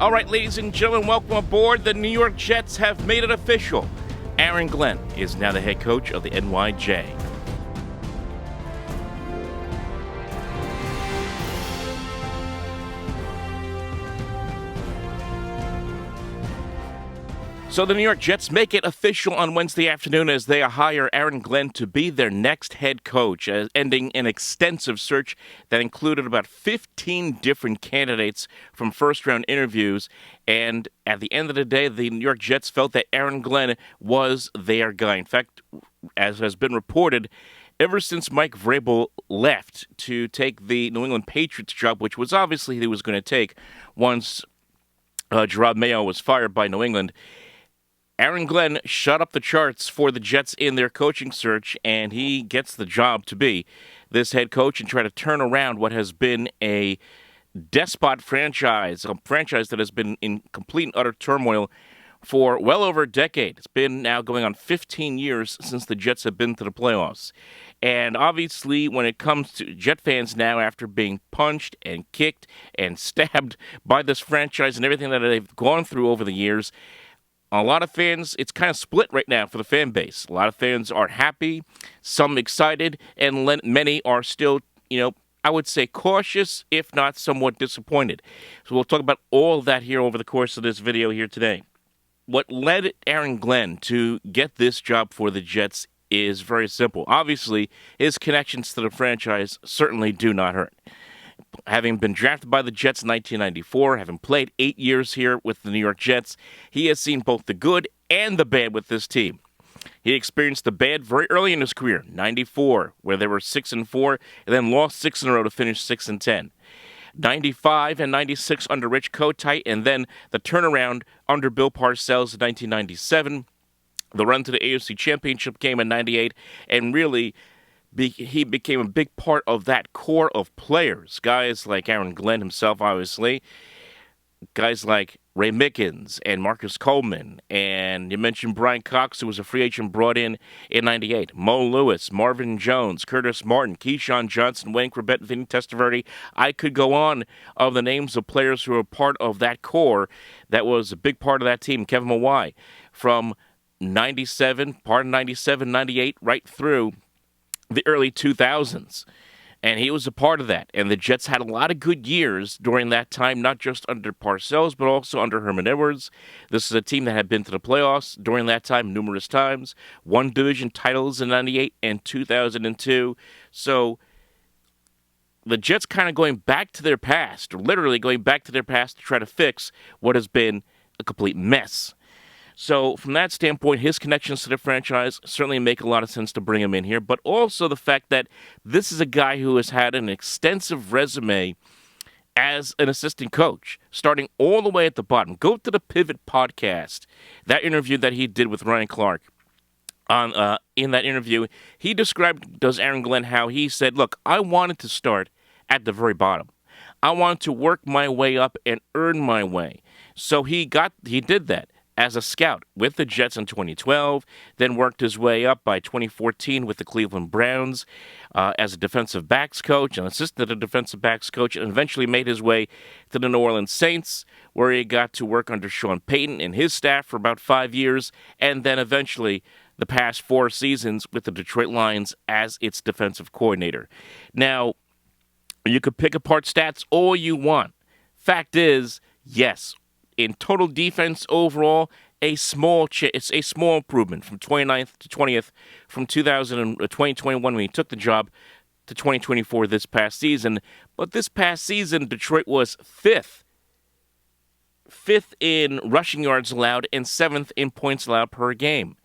All right, ladies and gentlemen, welcome aboard. The New York Jets have made it official. Aaron Glenn is now the head coach of the NYJ. So the New York Jets make it official on Wednesday afternoon as they hire Aaron Glenn to be their next head coach, ending an extensive search that included about 15 different candidates from first-round interviews. And at the end of the day, the New York Jets felt that Aaron Glenn was their guy. In fact, as has been reported, ever since Mike Vrabel left to take the New England Patriots job, which was obviously he was going to take once Gerard Mayo was fired by New England, Aaron Glenn shut up the charts for the Jets in their coaching search, and he gets the job to be this head coach and try to turn around what has been a despot franchise, a franchise that has been in complete and utter turmoil for well over a decade. It's been now going on 15 years since the Jets have been to the playoffs. And obviously, when it comes to Jet fans now, after being punched and kicked and stabbed by this franchise and everything that they've gone through over the years, a lot of fans, it's kind of split right now for the fan base. A lot of fans are happy, some excited, and many are still, I would say cautious, if not somewhat disappointed. So we'll talk about all of that here over the course of this video here today. What led Aaron Glenn to get this job for the Jets is very simple. Obviously, his connections to the franchise certainly do not hurt. Having been drafted by the Jets in 1994, having played 8 years here with the New York Jets, he has seen both the good and the bad with this team. He experienced the bad very early in his career, 94, where they were 6-4, and then lost 6 in a row to finish 6-10. 95 and 96 under Rich Kotite, and then the turnaround under Bill Parcells in 1997, the run to the AFC Championship game in 98, and really he became a big part of that core of players. Guys like Aaron Glenn himself, obviously. Guys like Ray Mickens and Marcus Coleman. And you mentioned Brian Cox, who was a free agent brought in 98. Mo Lewis, Marvin Jones, Curtis Martin, Keyshawn Johnson, Wayne Corbett, Vinny Testaverde. I could go on of the names of players who were part of that core that was a big part of that team. Kevin Mawai from 97, part of 97, 98, right through the early 2000s, and he was a part of that. And the Jets had a lot of good years during that time, not just under Parcells, but also under Herman Edwards. This is a team that had been to the playoffs during that time numerous times, won division titles in 98 and 2002. So the Jets kind of going back to their past, or literally going back to their past to try to fix what has been a complete mess. So from that standpoint, his connections to the franchise certainly make a lot of sense to bring him in here, but also the fact that this is a guy who has had an extensive resume as an assistant coach, starting all the way at the bottom. Go to the Pivot podcast, that interview that he did with Ryan Clark. In that interview, he described, Aaron Glenn, how he said, look, I wanted to start at the very bottom. I wanted to work my way up and earn my way. So he did that as a scout with the Jets in 2012, then worked his way up by 2014 with the Cleveland Browns as a defensive backs coach, an assistant defensive backs coach, and eventually made his way to the New Orleans Saints, where he got to work under Sean Payton and his staff for about 5 years, and then eventually the past 4 seasons with the Detroit Lions as its defensive coordinator. Now, you could pick apart stats all you want. Fact is, yes, in total defense overall, it's a small improvement from 29th to 20th from 2021 when he took the job to 2024 this past season. But this past season, Detroit was fifth in rushing yards allowed and 7th in points allowed per game.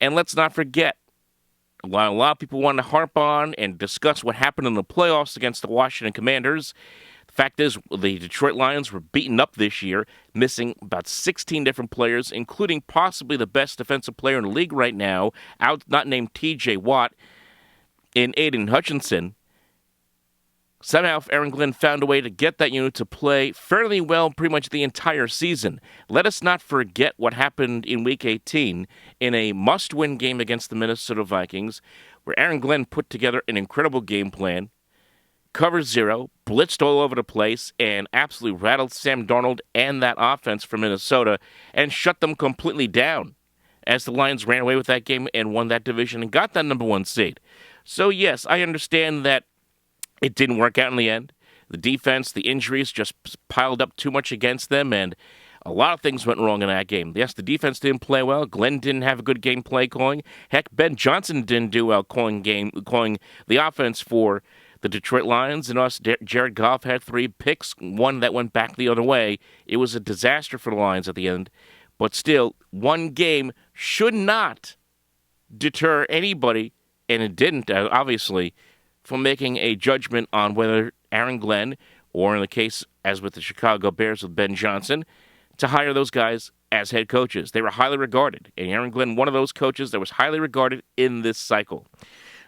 And let's not forget, a lot of people want to harp on and discuss what happened in the playoffs against the Washington Commanders. The fact is, the Detroit Lions were beaten up this year, missing about 16 different players, including possibly the best defensive player in the league right now, not named T.J. Watt, in Aiden Hutchinson. Somehow, Aaron Glenn found a way to get that unit to play fairly well pretty much the entire season. Let us not forget what happened in Week 18 in a must-win game against the Minnesota Vikings, where Aaron Glenn put together an incredible game plan, cover zero, blitzed all over the place, and absolutely rattled Sam Darnold and that offense from Minnesota and shut them completely down as the Lions ran away with that game and won that division and got that number one seed. So, yes, I understand that it didn't work out in the end. The defense, the injuries just piled up too much against them, and a lot of things went wrong in that game. Yes, the defense didn't play well. Glenn didn't have a good game play calling. Heck, Ben Johnson didn't do well calling the offense for the Detroit Lions. And us, Jared Goff had 3 picks, one that went back the other way. It was a disaster for the Lions at the end. But still, one game should not deter anybody, and it didn't, obviously, from making a judgment on whether Aaron Glenn, or in the case as with the Chicago Bears with Ben Johnson, to hire those guys as head coaches. They were highly regarded, and Aaron Glenn, one of those coaches that was highly regarded in this cycle.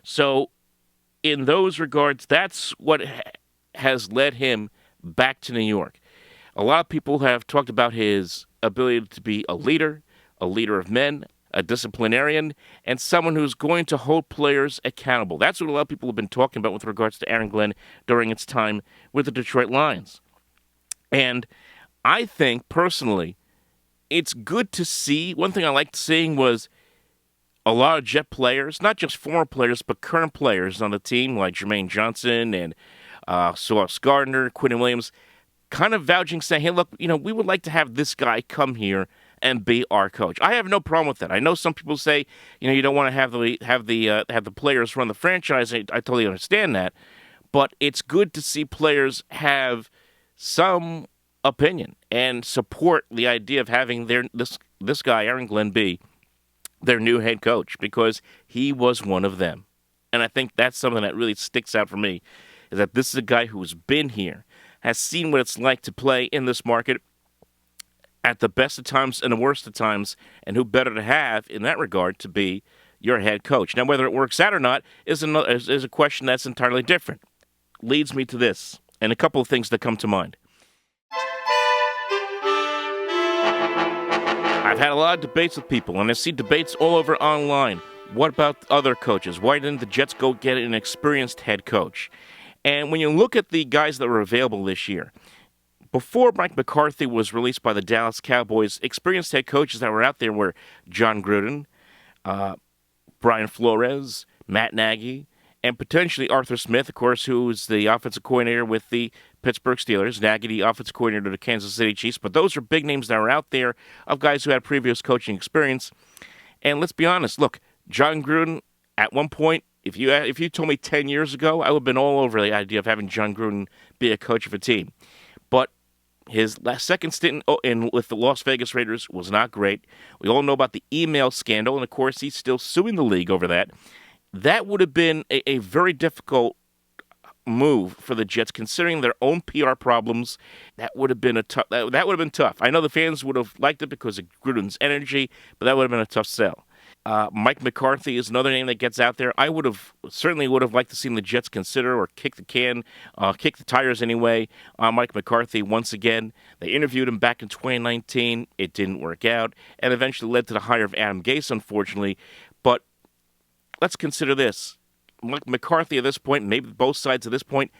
So, in those regards, that's what has led him back to New York. A lot of people have talked about his ability to be a leader of men, a disciplinarian, and someone who's going to hold players accountable. That's what a lot of people have been talking about with regards to Aaron Glenn during its time with the Detroit Lions. And I think, personally, it's good to see. One thing I liked seeing was a lot of Jet players, not just former players, but current players on the team, like Jermaine Johnson and Sauce Gardner, Quinn Williams, kind of vouching, saying, hey, look, we would like to have this guy come here and be our coach. I have no problem with that. I know some people say, you don't want to have the players run the franchise. I totally understand that, but it's good to see players have some opinion and support the idea of having this guy Aaron Glenn be their new head coach, because he was one of them. And I think that's something that really sticks out for me, is that this is a guy who's been here, has seen what it's like to play in this market at the best of times and the worst of times, and who better to have in that regard to be your head coach. Now, whether it works out or not is a question that's entirely different. Leads me to this, and a couple of things that come to mind. I've had a lot of debates with people, and I see debates all over online. What about other coaches? Why didn't the Jets go get an experienced head coach? And when you look at the guys that were available this year, before Mike McCarthy was released by the Dallas Cowboys, experienced head coaches that were out there were John Gruden, Brian Flores, Matt Nagy, and potentially Arthur Smith, of course, who was the offensive coordinator with the Pittsburgh Steelers, Nagy, the offensive coordinator of the Kansas City Chiefs. But those are big names that are out there of guys who had previous coaching experience. And let's be honest, look, John Gruden, at one point, if you told me 10 years ago, I would have been all over the idea of having John Gruden be a coach of a team. But his second stint with the Las Vegas Raiders was not great. We all know about the email scandal, and of course, he's still suing the league over that. That would have been a very difficult move for the Jets, considering their own PR problems. That would have been that would have been tough. I know the fans would have liked it because of Gruden's energy, but that would have been a tough sell. Mike McCarthy is another name that gets out there. I certainly would have liked to see the Jets consider or kick the tires anyway on Mike McCarthy once again. They interviewed him back in 2019. It didn't work out, and eventually led to the hire of Adam Gase, unfortunately. But let's consider this. Mike McCarthy at this point, maybe both sides at this point,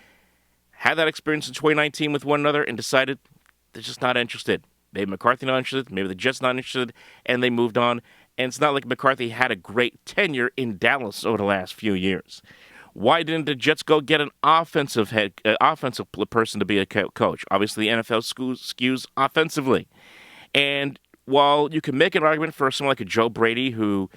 had that experience in 2019 with one another and decided they're just not interested. Maybe McCarthy not interested, maybe the Jets not interested, and they moved on. And it's not like McCarthy had a great tenure in Dallas over the last few years. Why didn't the Jets go get an offensive person to be a coach? Obviously, the NFL skews offensively. And while you can make an argument for someone like a Joe Brady, who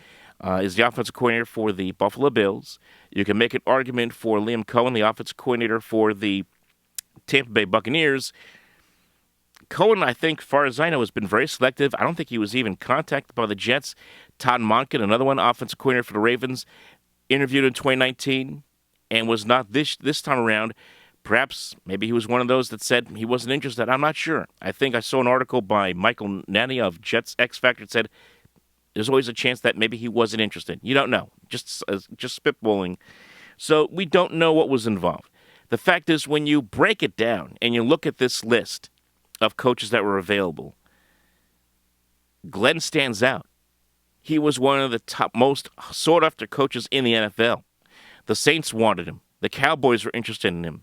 is the offensive coordinator for the Buffalo Bills, you can make an argument for Liam Cohen, the offensive coordinator for the Tampa Bay Buccaneers. Cohen, I think, far as I know, has been very selective. I don't think he was even contacted by the Jets. Todd Monken, another one, offensive coordinator for the Ravens, interviewed in 2019 and was not this time around. Perhaps, maybe he was one of those that said he wasn't interested. I'm not sure. I think I saw an article by Michael Nanny of Jets X Factor that said there's always a chance that maybe he wasn't interested. You don't know. Just spitballing. So we don't know what was involved. The fact is, when you break it down and you look at this list of coaches that were available, Glenn stands out. He was one of the top most sought-after coaches in the NFL. The Saints wanted him. The Cowboys were interested in him.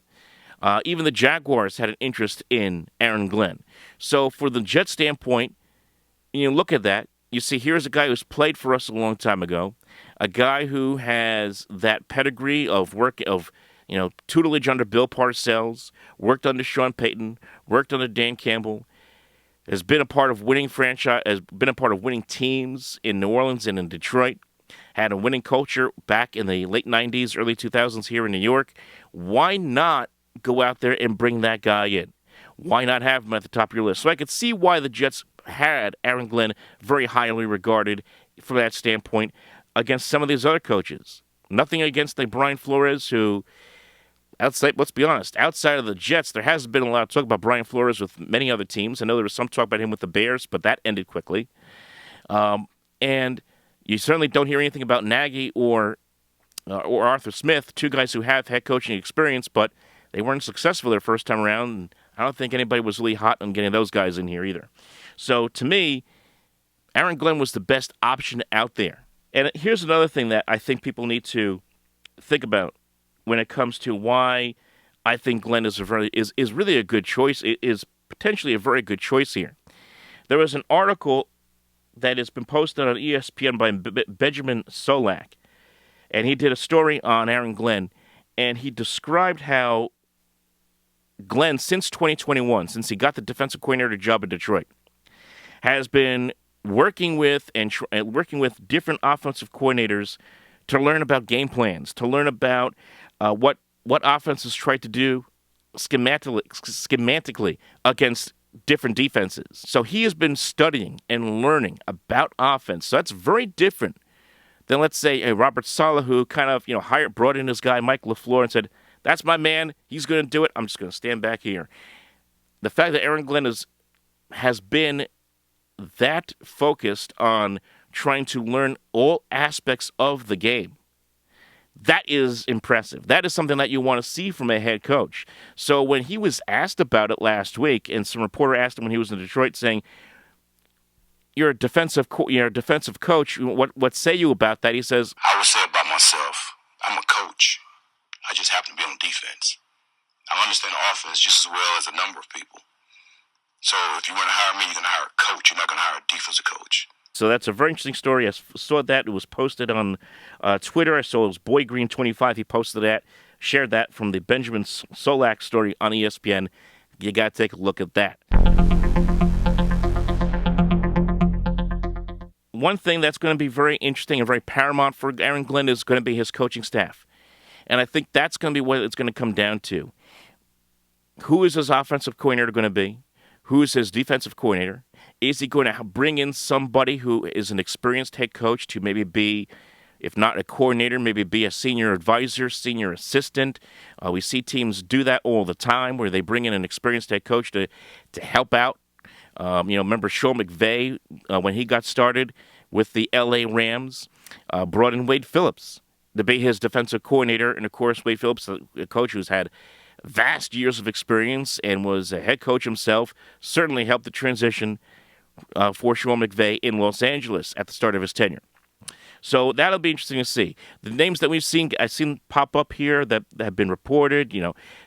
Even the Jaguars had an interest in Aaron Glenn. So, for the Jets standpoint, you look at that. You see, here's a guy who's played for us a long time ago, a guy who has that pedigree of work of tutelage under Bill Parcells, worked under Sean Payton, worked under Dan Campbell, has been a part of winning franchise, has been a part of winning teams in New Orleans and in Detroit, had a winning culture back in the late 90s, early 2000s here in New York. Why not go out there and bring that guy in? Why not have him at the top of your list? So I could see why the Jets had Aaron Glenn very highly regarded from that standpoint against some of these other coaches. Nothing against the Brian Flores, who, let's be honest, outside of the Jets, there hasn't been a lot of talk about Brian Flores with many other teams. I know there was some talk about him with the Bears, but that ended quickly. And you certainly don't hear anything about Nagy or Arthur Smith, two guys who have head coaching experience, but they weren't successful their first time around. And I don't think anybody was really hot on getting those guys in here either. So to me, Aaron Glenn was the best option out there. And here's another thing that I think people need to think about when it comes to why I think Glenn is really a good choice. It is potentially a very good choice here. There was an article that has been posted on ESPN by Benjamin Solak, and he did a story on Aaron Glenn, and he described how Glenn, since 2021, since he got the defensive coordinator job in Detroit, has been working with different offensive coordinators to learn about game plans, to learn about what offenses try to do schematically against different defenses. So he has been studying and learning about offense. So that's very different than, let's say, a Robert Saleh, who kind of brought in his guy Mike LaFleur and said, "That's my man. He's going to do it. I'm just going to stand back here." The fact that Aaron Glenn has been that focused on trying to learn all aspects of the game, that is impressive. That is something that you want to see from a head coach. So when he was asked about it last week, and some reporter asked him when he was in Detroit, saying, "You're a defensive coach. What say you about that?" He says, "I would say about myself, I'm a coach. I just happen to be on defense. I understand offense just as well as a number of people. So if you want to hire me, you're going to hire a coach. You're not going to hire a defensive coach." So that's a very interesting story. I saw that. It was posted on Twitter. I saw it was BoyGreen25. He posted that, shared that from the Benjamin Solak story on ESPN. You got to take a look at that. One thing that's going to be very interesting and very paramount for Aaron Glenn is going to be his coaching staff. And I think that's going to be what it's going to come down to. Who is his offensive coordinator going to be? Who is his defensive coordinator? Is he going to bring in somebody who is an experienced head coach to maybe be, if not a coordinator, maybe be a senior advisor, senior assistant? We see teams do that all the time, where they bring in an experienced head coach to help out. Remember Sean McVay, when he got started with the L.A. Rams, brought in Wade Phillips to be his defensive coordinator. And, of course, Wade Phillips, a coach who's had vast years of experience and was a head coach himself, certainly helped the transition for Sean McVay in Los Angeles at the start of his tenure. So that'll be interesting to see. The names that I've seen pop up here that have been reported,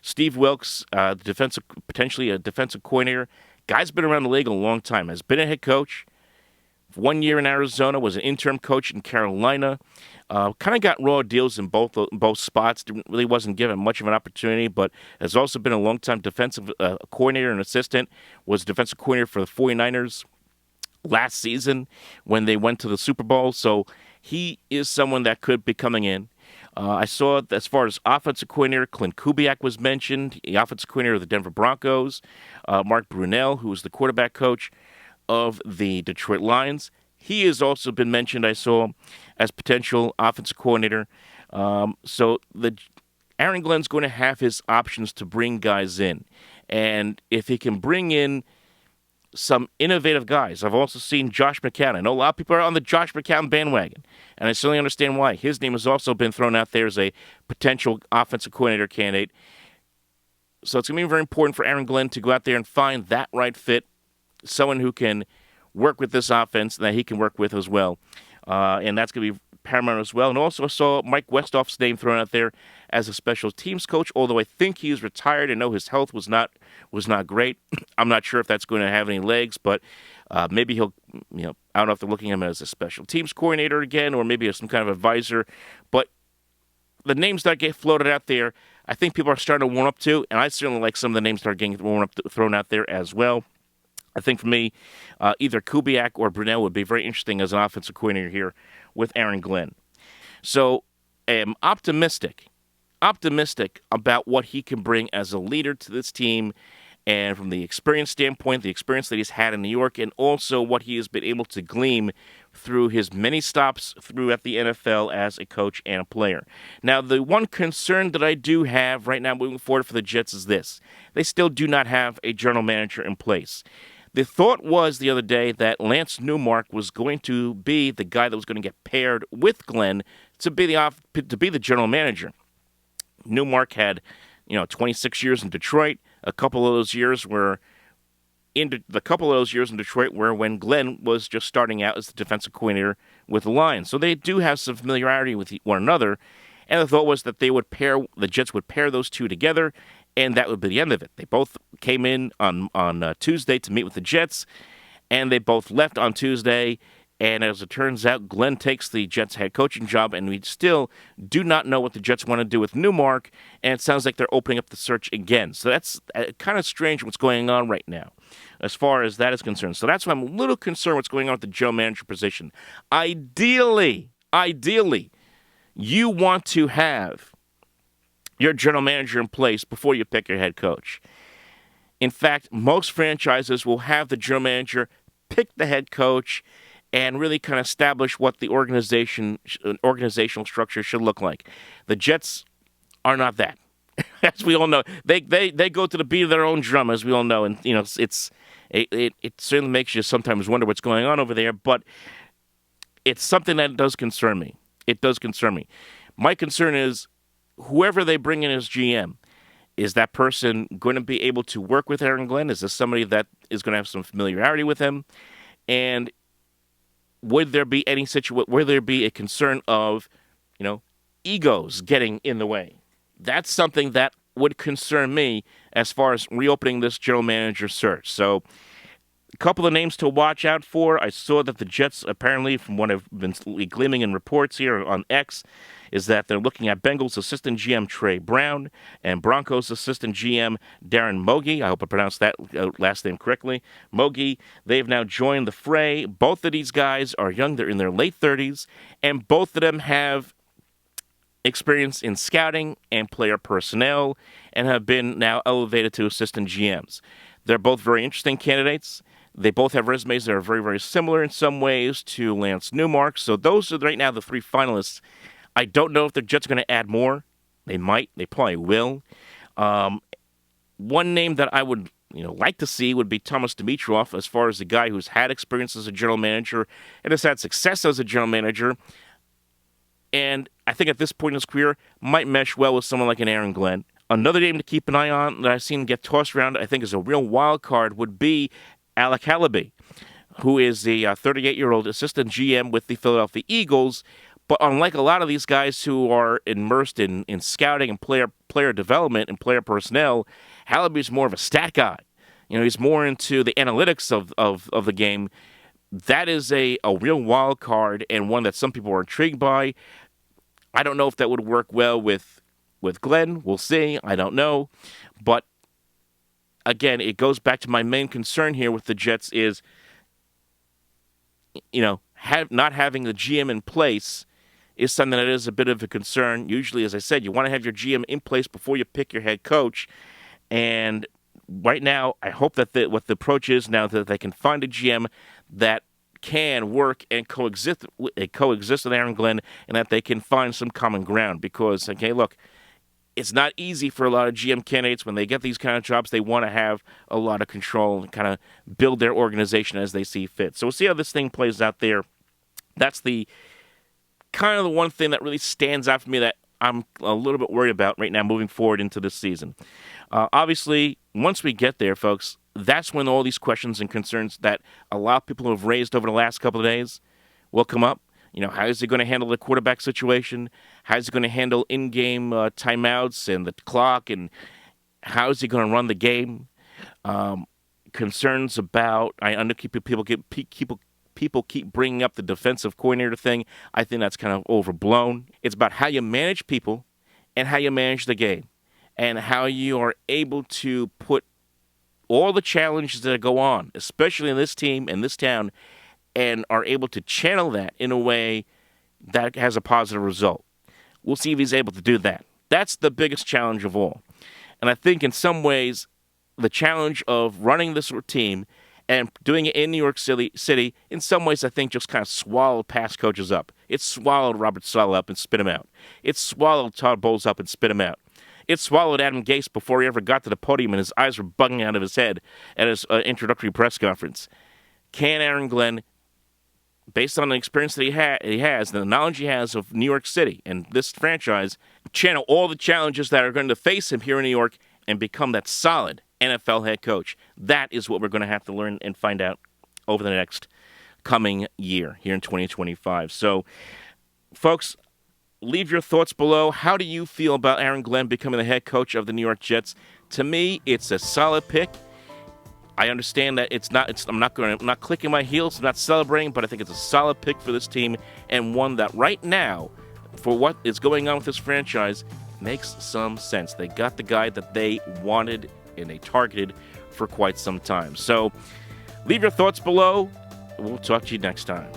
Steve Wilkes, potentially a defensive coordinator. Guy's been around the league a long time, has been a head coach. 1 year in Arizona, was an interim coach in Carolina. Kind of got raw deals in both spots. Really wasn't given much of an opportunity, but has also been a long-time defensive coordinator and assistant. Was defensive coordinator for the 49ers last season when they went to the Super Bowl. So he is someone that could be coming in. I saw, as far as offensive coordinator, Clint Kubiak was mentioned, the offensive coordinator of the Denver Broncos. Mark Brunell, who was the quarterback coach of the Detroit Lions. He has also been mentioned, I saw, as potential offensive coordinator. So Aaron Glenn's going to have his options to bring guys in. And if he can bring in some innovative guys, I've also seen Josh McCown. I know a lot of people are on the Josh McCown bandwagon, and I certainly understand why. His name has also been thrown out there as a potential offensive coordinator candidate. So it's going to be very important for Aaron Glenn to go out there and find that right fit, someone who can work with this offense that he can work with as well. And that's going to be paramount as well. And also I saw Mike Westhoff's name thrown out there as a special teams coach, although I think he's retired. I know his health was not great. I'm not sure if that's going to have any legs, but maybe he'll, I don't know if they're looking at him as a special teams coordinator again, or maybe as some kind of advisor. But the names that get floated out there, I think people are starting to warm up to, and I certainly like some of the names that are getting thrown out there as well. I think for me, either Kubiak or Brunell would be very interesting as an offensive coordinator here with Aaron Glenn. So I'm optimistic about what he can bring as a leader to this team, and from the experience standpoint, the experience that he's had in New York, and also what he has been able to glean through his many stops throughout the NFL as a coach and a player. Now, the one concern that I do have right now moving forward for the Jets is this. They still do not have a general manager in place. The thought was the other day that Lance Newmark was going to be the guy that was going to get paired with Glenn to be the general manager. Newmark had, 26 years in Detroit. A couple of those years were in Detroit were when Glenn was just starting out as the defensive coordinator with the Lions. So they do have some familiarity with one another. And the thought was that the Jets would pair those two together, and that would be the end of it. They both came in on Tuesday to meet with the Jets, and they both left on Tuesday. And as it turns out, Glenn takes the Jets head coaching job, and we still do not know what the Jets want to do with Newmark, and it sounds like they're opening up the search again. So that's kind of strange what's going on right now as far as that is concerned. So that's why I'm a little concerned what's going on with the general manager position. Ideally, you want to have your general manager in place before you pick your head coach. In fact, most franchises will have the general manager pick the head coach and really kind of establish what the organizational structure should look like. The Jets are not that. As we all know, they go to the beat of their own drum, as we all know, and it certainly makes you sometimes wonder what's going on over there. But it's something that does concern me. It does concern me. My concern is whoever they bring in as GM, is that person going to be able to work with Aaron Glenn? Is this somebody that is going to have some familiarity with him? And would there be a concern of, egos getting in the way? That's something that would concern me as far as reopening this general manager search. So a couple of names to watch out for. I saw that the Jets, apparently, from what I've been gleaming in reports here on X, is that they're looking at Bengals assistant GM Trey Brown and Broncos assistant GM Darren Mogi. I hope I pronounced that last name correctly. Mogi, they've now joined the fray. Both of these guys are young. They're in their late 30s, and both of them have experience in scouting and player personnel and have been now elevated to assistant GMs. They're both very interesting candidates. They both have resumes that are very, very similar in some ways to Lance Newmark. So those are right now the three finalists. I don't know if the Jets are going to add more. They might. They probably will. One name that I would like to see would be Thomas Dimitroff, as far as the guy who's had experience as a general manager and has had success as a general manager. And I think at this point in his career, might mesh well with someone like an Aaron Glenn. Another name to keep an eye on that I've seen get tossed around, I think is a real wild card, would be Alec Hallaby, who is the 38-year-old assistant GM with the Philadelphia Eagles. But unlike a lot of these guys who are immersed in scouting and player development and player personnel, Hallaby's more of a stat guy. He's more into the analytics of the game. That is a real wild card and one that some people are intrigued by. I don't know if that would work well with Glenn. We'll see. I don't know. But again, it goes back to my main concern here with the Jets is, not having the GM in place is something that is a bit of a concern. Usually, as I said, you want to have your GM in place before you pick your head coach. And right now, I hope that what the approach is now that they can find a GM that can work and coexist with Aaron Glenn, and that they can find some common ground. Because, okay, look, it's not easy for a lot of GM candidates when they get these kind of jobs. They want to have a lot of control and kind of build their organization as they see fit. So we'll see how this thing plays out there. That's the kind of the one thing that really stands out for me that I'm a little bit worried about right now moving forward into this season. Obviously, once we get there, folks, that's when all these questions and concerns that a lot of people have raised over the last couple of days will come up. How is he going to handle the quarterback situation? How is he going to handle in-game timeouts and the clock? And how is he going to run the game? Concerns about people keep bringing up the defensive coordinator thing. I think that's kind of overblown. It's about how you manage people and how you manage the game and how you are able to put all the challenges that go on, especially in this team and this town, and are able to channel that in a way that has a positive result. We'll see if he's able to do that. That's the biggest challenge of all. And I think in some ways, the challenge of running this team and doing it in New York City, in some ways, I think just kind of swallowed past coaches up. It swallowed Robert Saleh up and spit him out. It swallowed Todd Bowles up and spit him out. It swallowed Adam Gase before he ever got to the podium, and his eyes were bugging out of his head at his introductory press conference. Can Aaron Glenn, based on the experience that he has, and the knowledge he has of New York City and this franchise, channel all the challenges that are going to face him here in New York and become that solid NFL head coach? That is what we're going to have to learn and find out over the next coming year here in 2025. So, folks, leave your thoughts below. How do you feel about Aaron Glenn becoming the head coach of the New York Jets? To me, it's a solid pick. I understand that I'm not clicking my heels, I'm not celebrating, but I think it's a solid pick for this team, and one that right now, for what is going on with this franchise, makes some sense. They got the guy that they wanted and they targeted for quite some time. So leave your thoughts below. We'll talk to you next time.